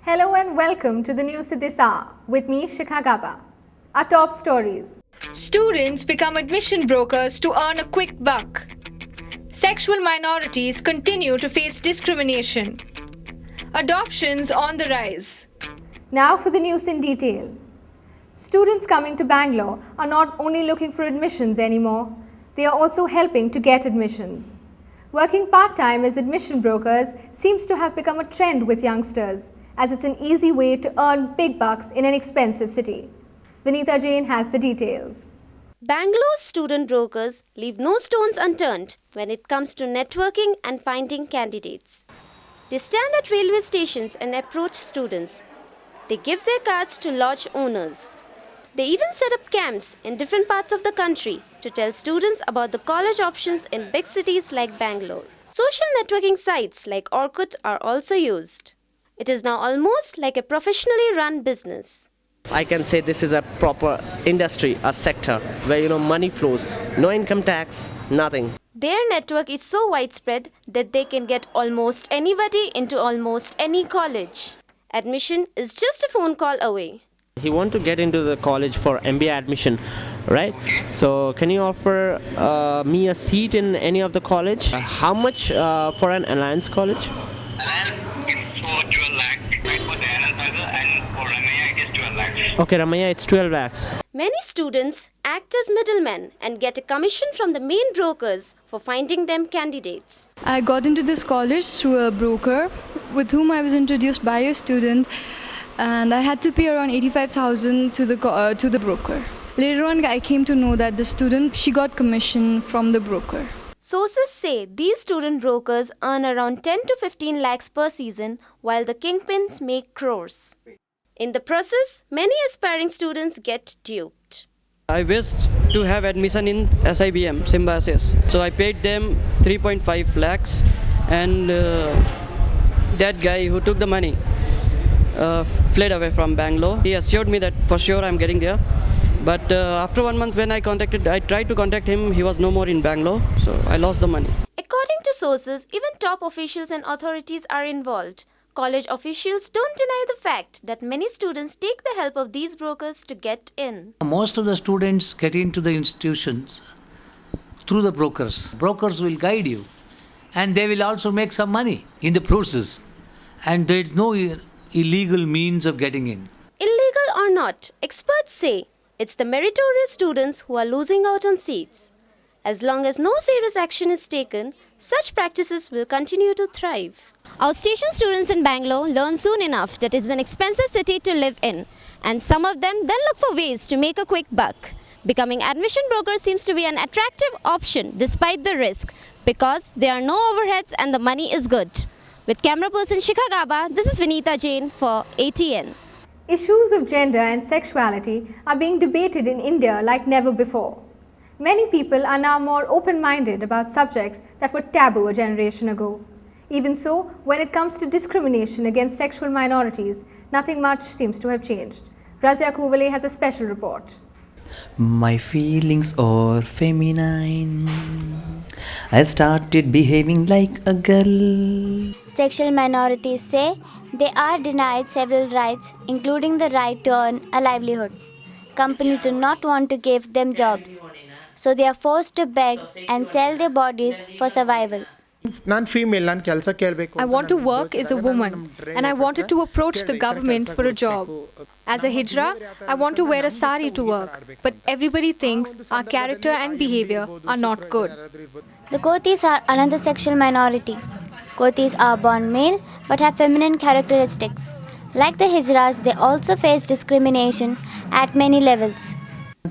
Hello and welcome to the news at this hour with me, Shikha Gaba. Our top stories. Students become admission brokers to earn a quick buck. Sexual minorities continue to face discrimination. Adoptions on the rise. Now for the news in detail. Students coming to Bangalore are not only looking for admissions anymore, they are also helping to get admissions. Working part-time as admission brokers seems to have become a trend with youngsters, as it's an easy way to earn big bucks in an expensive city. Vinita Jain has the details. Bangalore's student brokers leave no stones unturned when it comes to networking and finding candidates. They stand at railway stations and approach students. They give their cards to lodge owners. They even set up camps in different parts of the country to tell students about the college options in big cities like Bangalore. Social networking sites like Orkut are also used. It is now almost like a professionally run business. I can say this is a proper industry, a sector where money flows, no income tax, nothing. Their network is so widespread that they can get almost anybody into almost any college. Admission is just a phone call away. He want to get into the college for MBA admission, right? So can you offer me a seat in any of the college? How much for an alliance college? For 12 lakhs, right, for the Sagar, and for Ramaya it is 12 lakhs. Okay, Ramaya, it's 12 lakhs. Many students act as middlemen and get a commission from the main brokers for finding them candidates. I got into this college through a broker with whom I was introduced by a student, and I had to pay around 85,000 to the broker. Later on, I came to know that the student, she got commission from the broker. Sources say these student brokers earn around 10 to 15 lakhs per season, while the kingpins make crores. In the process, many aspiring students get duped. I wished to have admission in SIBM, Symbiosis. So I paid them 3.5 lakhs, and that guy who took the money fled away from Bangalore. He assured me that for sure I'm getting there. But after 1 month when I tried to contact him, he was no more in Bangalore, so I lost the money. According to sources, even top officials and authorities are involved. College officials don't deny the fact that many students take the help of these brokers to get in. Most of the students get into the institutions through the brokers. Brokers will guide you, and they will also make some money in the process. And there is no illegal means of getting in. Illegal or not, experts say it's the meritorious students who are losing out on seats. As long as no serious action is taken, such practices will continue to thrive. Outstation students in Bangalore learn soon enough that it is an expensive city to live in, and some of them then look for ways to make a quick buck. Becoming admission brokers seems to be an attractive option despite the risk, because there are no overheads and the money is good. With camera person Shikha Gaba, this is Vinita Jain for ATN. Issues of gender and sexuality are being debated in India like never before. Many people are now more open-minded about subjects that were taboo a generation ago. Even so, when it comes to discrimination against sexual minorities, nothing much seems to have changed. Razia Kuvale has a special report. My feelings are feminine. I started behaving like a girl. Sexual minorities say they are denied several rights, including the right to earn a livelihood. Companies do not want to give them jobs, so they are forced to beg and sell their bodies for survival. I want to work as a woman, and I wanted to approach the government for a job. As a hijra, I want to wear a sari to work, but everybody thinks our character and behavior are not good. The Kotis are another sexual minority. Kotis are born male but have feminine characteristics. Like the hijras, they also face discrimination at many levels.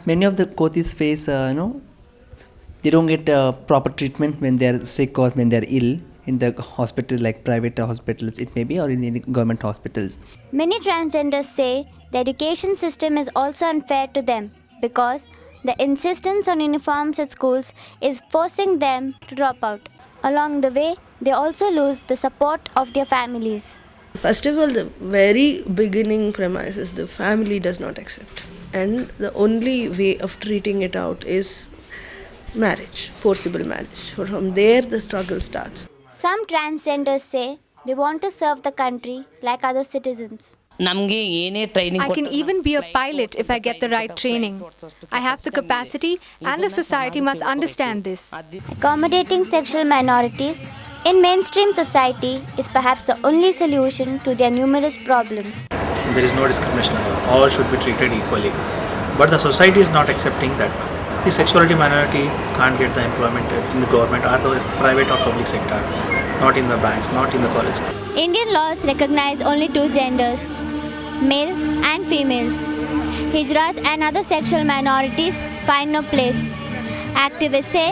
Many of the Kotis face, they don't get proper treatment when they are sick or when they are ill in the hospital, like private hospitals it may be, or in the government hospitals. Many transgenders say the education system is also unfair to them because The insistence on uniforms at schools is forcing them to drop out. Along the way, they also lose the support of their families. First of all, the very beginning premise is the family does not accept. And the only way of treating it out is marriage, forcible marriage. So from there, the struggle starts. Some transgenders say they want to serve the country like other citizens. I can even be a pilot if I get the right training. I have the capacity and the society must understand this. Accommodating sexual minorities in mainstream society is perhaps the only solution to their numerous problems. There is no discrimination at all. All should be treated equally. But the society is not accepting that. The sexuality minority can't get the employment in the government or the private or public sector, not in the banks, not in the college. Indian laws recognize only two genders, male and female. Hijras and other sexual minorities find no place. Activists say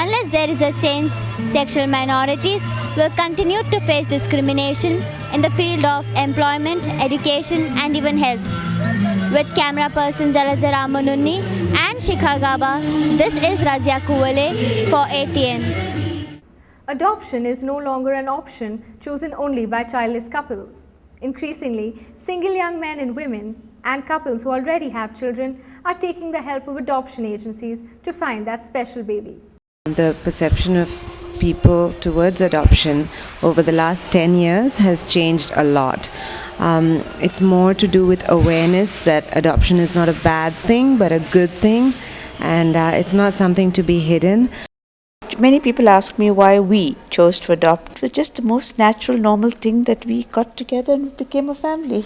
unless there is a change, sexual minorities will continue to face discrimination in the field of employment, education and even health. With camera persons Alaja Ramanunni and Shikha Gaba, this is Razia Kuvale for ATN. Adoption is no longer an option chosen only by childless couples. Increasingly, single young men and women and couples who already have children are taking the help of adoption agencies to find that special baby. The perception of people towards adoption over the last 10 years has changed a lot. It's more to do with awareness that adoption is not a bad thing but a good thing, and it's not something to be hidden. Many people ask me why we chose to adopt. It was just the most natural, normal thing that we got together and became a family.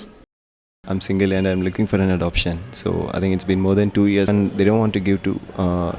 I'm single and I'm looking for an adoption. So I think it's been more than 2 years and they don't want to give to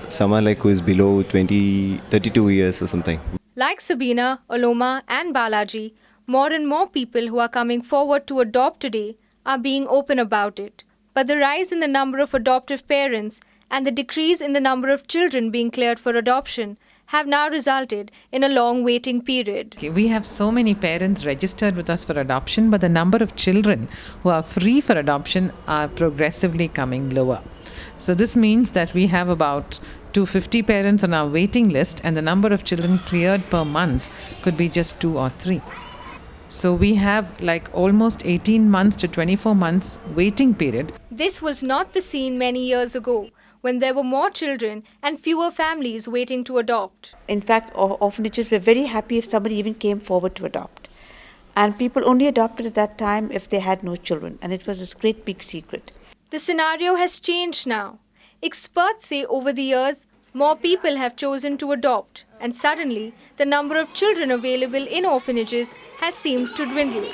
someone like who is below 32 years or something. Like Sabina, Oloma and Balaji, more and more people who are coming forward to adopt today are being open about it. But the rise in the number of adoptive parents and the decrease in the number of children being cleared for adoption have now resulted in a long waiting period. We have so many parents registered with us for adoption, but the number of children who are free for adoption are progressively coming lower. So this means that we have about 250 parents on our waiting list, and the number of children cleared per month could be just 2 or 3. So we have like almost 18 months to 24 months waiting period. This was not the scene many years ago, when there were more children and fewer families waiting to adopt. In fact, orphanages were very happy if somebody even came forward to adopt. And people only adopted at that time if they had no children. And it was this great big secret. The scenario has changed now. Experts say over the years, more people have chosen to adopt. And suddenly, the number of children available in orphanages has seemed to dwindle.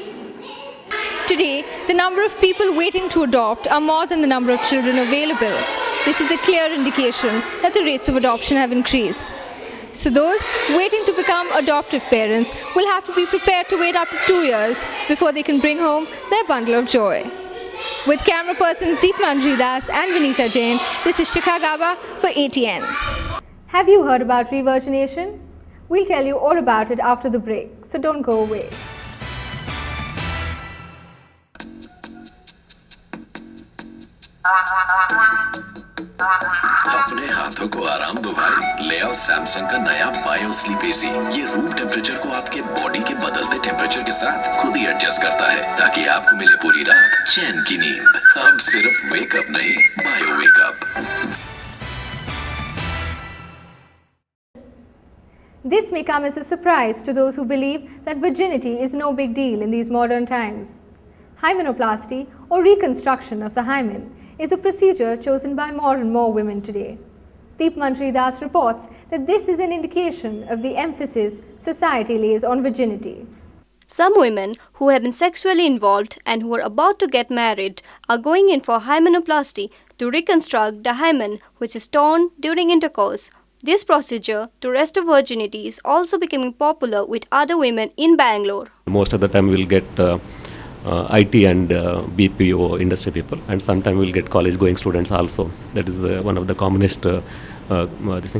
Today, the number of people waiting to adopt are more than the number of children available. This is a clear indication that the rates of adoption have increased. So those waiting to become adoptive parents will have to be prepared to wait up to 2 years before they can bring home their bundle of joy. With camera persons Deepmanjri Das and Vinita Jain, this is Shikha Gaba for ATN. Have you heard about revirgination? We'll tell you all about it after the break, so don't go away. अपने हाथों को आराम दो भाई, ले आओ Samsung का नया बायो स्लीप एसी। ये रूम टेम्परेचर को आपके बॉडी के बदलते टेम्परेचर के साथ खुद ही एडजस्ट करता है, ताकि आपको मिले पूरी रात चैन की नींद। अब सिर्फ वेकअप नहीं, bio wake up. This may come as a surprise to those who believe that virginity is no big deal in these modern times. Hymenoplasty, or reconstruction of the hymen, is a procedure chosen by more and more women today. Deepmanjri Das reports that this is an indication of the emphasis society lays on virginity. Some women who have been sexually involved and who are about to get married are going in for hymenoplasty to reconstruct the hymen which is torn during intercourse. This procedure to restore virginity is also becoming popular with other women in Bangalore. Most of the time we'll get IT and BPO industry people, and sometimes we'll get college going students also. That is one of the commonest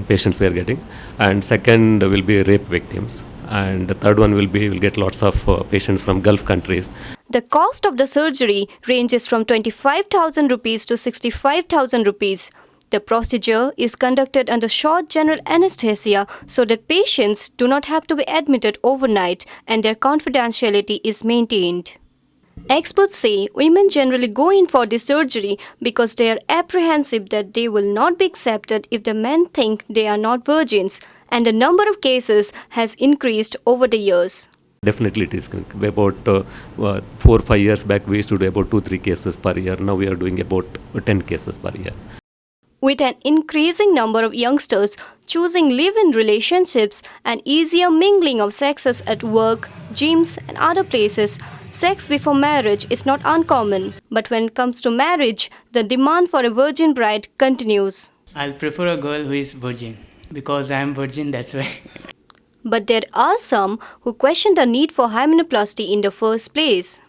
patients we are getting. And second will be rape victims. And the third one we'll get lots of patients from Gulf countries. The cost of the surgery ranges from 25,000 rupees to 65,000 rupees. The procedure is conducted under short general anesthesia so that patients do not have to be admitted overnight and their confidentiality is maintained. Experts say women generally go in for this surgery because they are apprehensive that they will not be accepted if the men think they are not virgins, and the number of cases has increased over the years. Definitely it is. About 4-5 years back, we used to do about 2-3 cases per year. Now we are doing about 10 cases per year. With an increasing number of youngsters choosing live-in relationships and easier mingling of sexes at work, gyms and other places, sex before marriage is not uncommon. But when it comes to marriage, the demand for a virgin bride continues. I'll prefer a girl who is virgin because I am virgin, that's why. But there are some who question the need for hymenoplasty in the first place.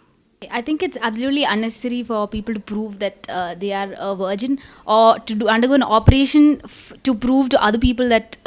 I think it's absolutely unnecessary for people to prove that they are a virgin or to undergo an operation to prove to other people that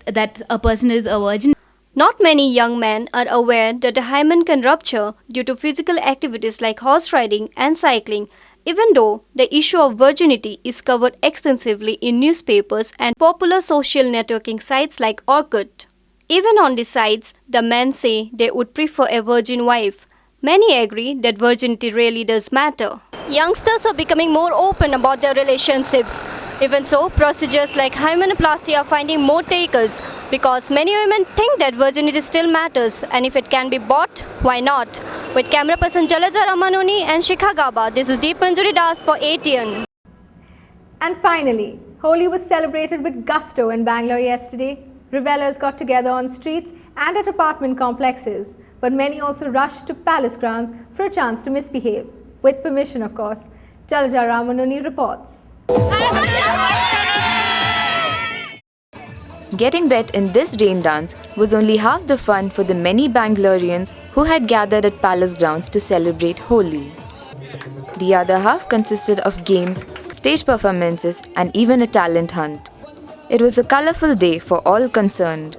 that a person is a virgin. Not many young men are aware that the hymen can rupture due to physical activities like horse riding and cycling, even though the issue of virginity is covered extensively in newspapers and popular social networking sites like Orkut. Even on these sites, the men say they would prefer a virgin wife. Many agree that virginity really does matter. Youngsters are becoming more open about their relationships. Even so, procedures like hymenoplasty are finding more takers because many women think that virginity still matters, and if it can be bought, why not? With camera person Jalaja Ramanoni and Shikha Gaba, this is Deepanjali Das for ATN. And finally, Holi was celebrated with gusto in Bangalore yesterday. Revelers got together on streets and at apartment complexes, but many also rushed to palace grounds for a chance to misbehave. With permission, of course. Jalaja Ramanuni reports. Getting wet in this rain dance was only half the fun for the many Bangaloreans who had gathered at palace grounds to celebrate Holi. The other half consisted of games, stage performances, and even a talent hunt. It was a colourful day for all concerned.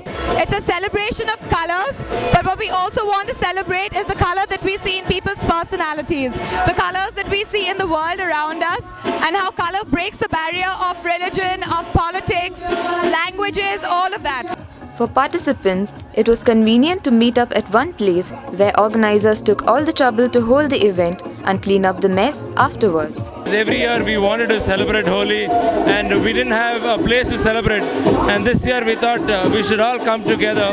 It's a celebration of colors, but what we also want to celebrate is the color that we see in people's personalities, the colors that we see in the world around us, and how color breaks the barrier of religion, of politics, languages, all of that. For participants, it was convenient to meet up at one place where organizers took all the trouble to hold the event and clean up the mess afterwards. Every year we wanted to celebrate Holi and we didn't have a place to celebrate, and this year we thought we should all come together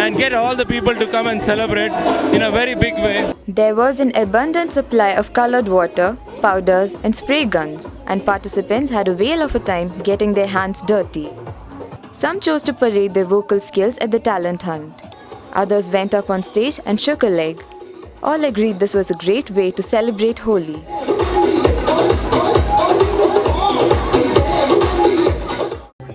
and get all the people to come and celebrate in a very big way. There was an abundant supply of colored water, powders and spray guns, and participants had a whale of a time getting their hands dirty. Some chose to parade their vocal skills at the talent hunt. Others went up on stage and shook a leg. All agreed this was a great way to celebrate Holi.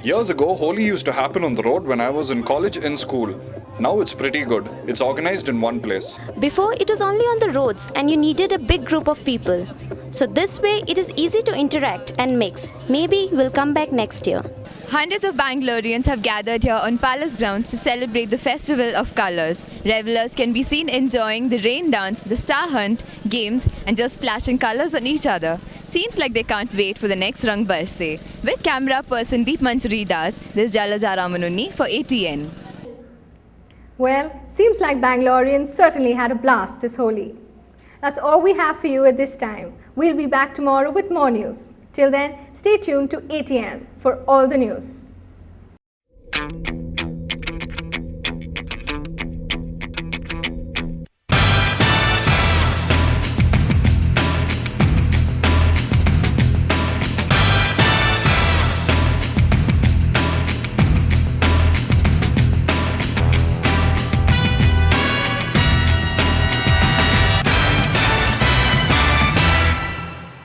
Years ago, Holi used to happen on the road when I was in college in school. Now it's pretty good. It's organized in one place. Before, it was only on the roads and you needed a big group of people. So this way, it is easy to interact and mix. Maybe we'll come back next year. Hundreds of Bangaloreans have gathered here on palace grounds to celebrate the Festival of Colours. Revelers can be seen enjoying the rain dance, the star hunt, games and just splashing colours on each other. Seems like they can't wait for the next Rang Barse. With camera person Deepanjali Das, this is Jalaja Ramanuni for ATN. Well, seems like Bangaloreans certainly had a blast this Holi. That's all we have for you at this time. We'll be back tomorrow with more news. Till then, stay tuned to ATN for all the news.